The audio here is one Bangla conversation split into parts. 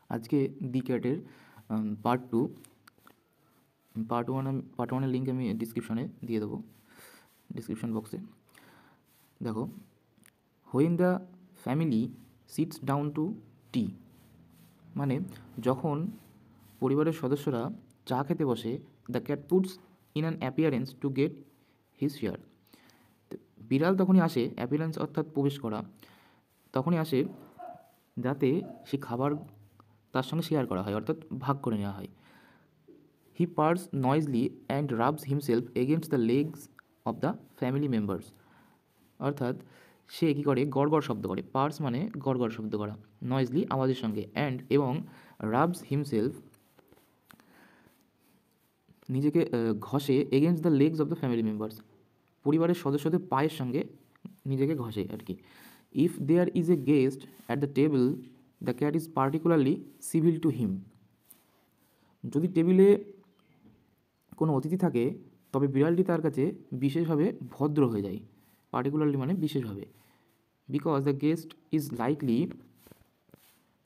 আজকে দি ক্যাটের পার্ট 2 পার্ট ওয়ানের লিঙ্ক আমি ডিসক্রিপশনে দিয়ে দেবো, ডিসক্রিপশন বক্সে। দেখো, when the family sits down to tea, মানে যখন পরিবারের সদস্যরা চা খেতে বসে, the cat puts in an appearance to get his share. বিড়াল তখনই আসে, অ্যাপিয়ারেন্স অর্থাৎ প্রবেশ করা, তখনই আসে যাতে সে খাবার তার সঙ্গে শেয়ার করা হয়, অর্থাৎ ভাগ করে নেওয়া হয়। He purrs noisily and rubs himself against the legs of the family members, অর্থাৎ সে কী করে, গড়গড় শব্দ করে। পার্স মানে গড়গড় শব্দ করা, নয়েজলি আওয়াজের সঙ্গে, অ্যান্ড এবং রাবস হিমসেলফ নিজেকে ঘষে, against the legs of the family members পরিবারের সদস্যদের পায়ের সঙ্গে নিজেকে ঘষে আর কি। If there is a guest at the table, the cat is particularly civil to him. যদি টেবিলে কোনো অতিথি থাকে তবে বিড়ালটি তার কাছে বিশেষভাবে ভদ্র হয়ে যায়। পার্টিকুলারলি মানে বিশেষভাবে। Because the guest is likely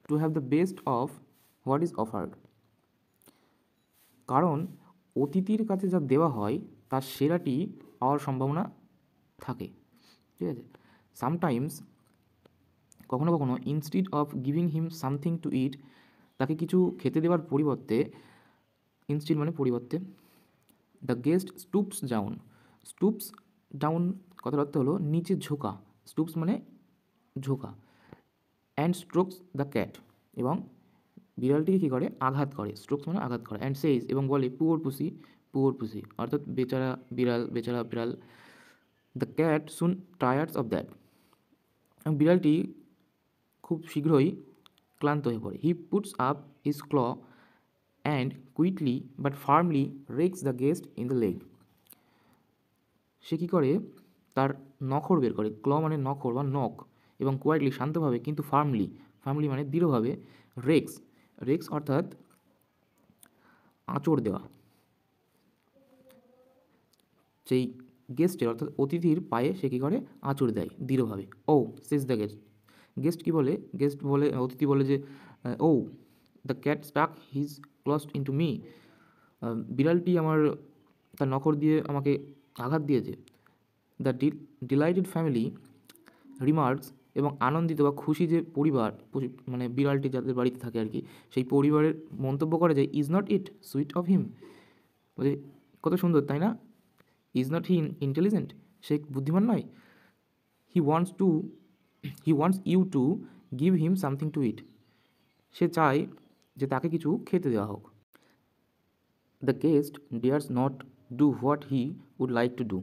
to have the best of what is offered, কারণ অতিথির কাছে যা দেওয়া হয় তার সেরাটি পাওয়ার সম্ভাবনা থাকে। ঠিক আছে। সামটাইমস, কখনো কখনো, instead of giving him something to eat, তাকে কিছু খেতে দেওয়ার পরিবর্তে, ইনস্টিড মানে পরিবর্তে, the guest stoops down. Stoops down কথার অর্থ হলো নিচে ঝোঁকা, স্টুপস মানে ঝোঁকা, অ্যান্ড স্ট্রোকস দ্য ক্যাট, এবং বিড়ালটিকে কী করে, আঘাত করে। স্ট্রোকস মানে আঘাত করে। অ্যান্ড সেইজ, এবং বলে, পুওর পুসি, পুওর পুসি, অর্থাৎ বেচারা বিড়াল, বেচারা বিড়াল। The cat soon tires of that, এবং বিড়ালটি খুব শীঘ্রই ক্লান্ত হয়ে পড়ে। He puts up his claw and quickly but firmly rakes the guest in the leg. সে কী করে, তার নখর বের করে, ক্ল মানে নখর বা নখ, এবং কোয়াইটলি শান্তভাবে কিন্তু ফার্মলি, ফার্মলি মানে দৃঢ়ভাবে, রেক্স, রেক্স অর্থাৎ আঁচড় দেওয়া, সেই গেস্টের অর্থাৎ অতিথির পায়ে সে কী করে, আঁচড় দেয় দৃঢ়ভাবে। Oh says the guest, guest কী বলে, গেস্ট বলে, অতিথি বলে যে, oh the cat stuck his claws into me, বিড়ালটি আমার তার নখর দিয়ে আমাকে আঘাত দিয়েছে। দ্য ডিলাইটেড ফ্যামিলি রিমার্কস, এবং আনন্দিত বা খুশি যে পরিবার, মানে বিড়ালটি যাদের বাড়িতে থাকে আর কি, সেই পরিবারের মন্তব্য করে যে, is not it sweet of him, বলে কত সুন্দর তাই না, ইজ নট হি ইন্টেলিজেন্ট, সে বুদ্ধিমান নয়। He wants you to give him something to eat, সে চায় যে তাকে কিছু খেতে দেওয়া হোক। The guest dares not do what he would like to do,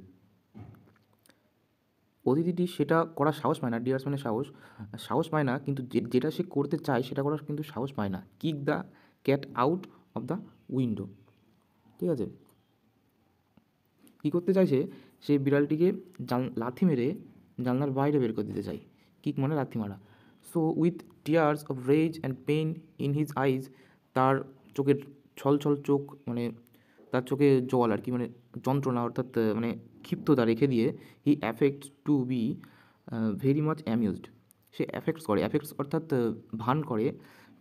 অতিথিটি সেটা করার সাহস পায় না। ডিয়ার্স মানে সাহস, সাহস পায় না, কিন্তু যেটা সে করতে চায় সেটা করার কিন্তু সাহস পায় না। Kick the cat out of the window, ঠিক আছে। কী করতে চাইছে, সে বিড়ালটিকে লাথি মেরে জানলার বাইরে বের করে দিতে চায়। কিক মানে লাথি মারা। So with tears of rage and pain in his eyes, তার চোখের ছলছল চোখ, মানে তার চোখে জল আর কি, মানে যন্ত্রণা অর্থাৎ মানে ক্ষিপ্ততা রেখে দিয়ে, he affects to be very much amused, সে অ্যাফেক্টস করে, অ্যাফেক্টস অর্থাৎ ভান করে,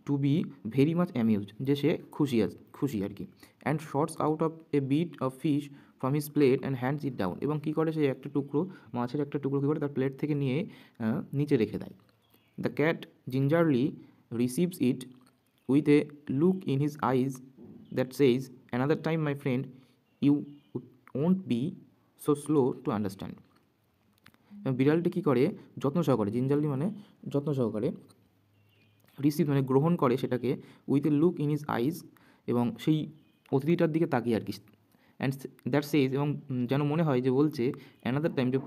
to be very much amused, যে সে খুশি আর কি। And sorts out of a bit of fish from his plate and hands it down, এবং কী করে, সে একটা টুকরো মাছের একটা টুকরো কী করে তার প্লেট থেকে নিয়ে নিচে রেখে দেয়। The cat gingerly receives it with a look in his eyes that says, another time my friend, you won't be so slow to understand. বিড়ালটি কী করে, যত্ন সহকারে, জিঞ্জারলি মানে যত্ন সহকারে, রিসিভ মানে গ্রহণ করে সেটাকে, with a look in his আইজ, এবং সেই অতিথিটার দিকে তাকিয়ে আর কি। অ্যান্ড দ্যাট সেইজ, এবং যেন মনে হয় যে বলছে, অ্যানাদার টাইম, যে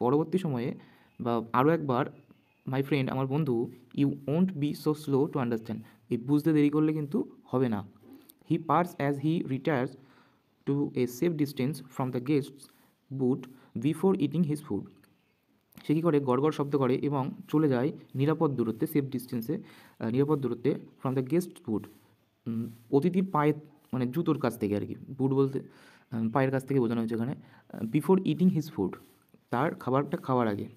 পরবর্তী সময়ে বা আরও একবার, মাই ফ্রেন্ড আমার বন্ধু, you won't be so slow to understand, এই বুঝতে দেরি করলে কিন্তু হবে না। He purrs as he retires to a safe distance from the guest's boot before eating his food, সে কী করে, গড়গড় শব্দ করে এবং চলে যায় নিরাপদ দূরত্বে, সেফ ডিস্টেন্সে, নিরাপদ দূরত্বে, ফ্রম দ্য গেস্ট বুট, অতিথির পায়ের মানে জুতোর কাছ থেকে আর কি, বুট বলতে পায়ের কাছ থেকে বোঝানো হয়েছে এখানে। বিফোর ইটিং হিজ ফুড, তার খাবারটা খাওয়ার আগে।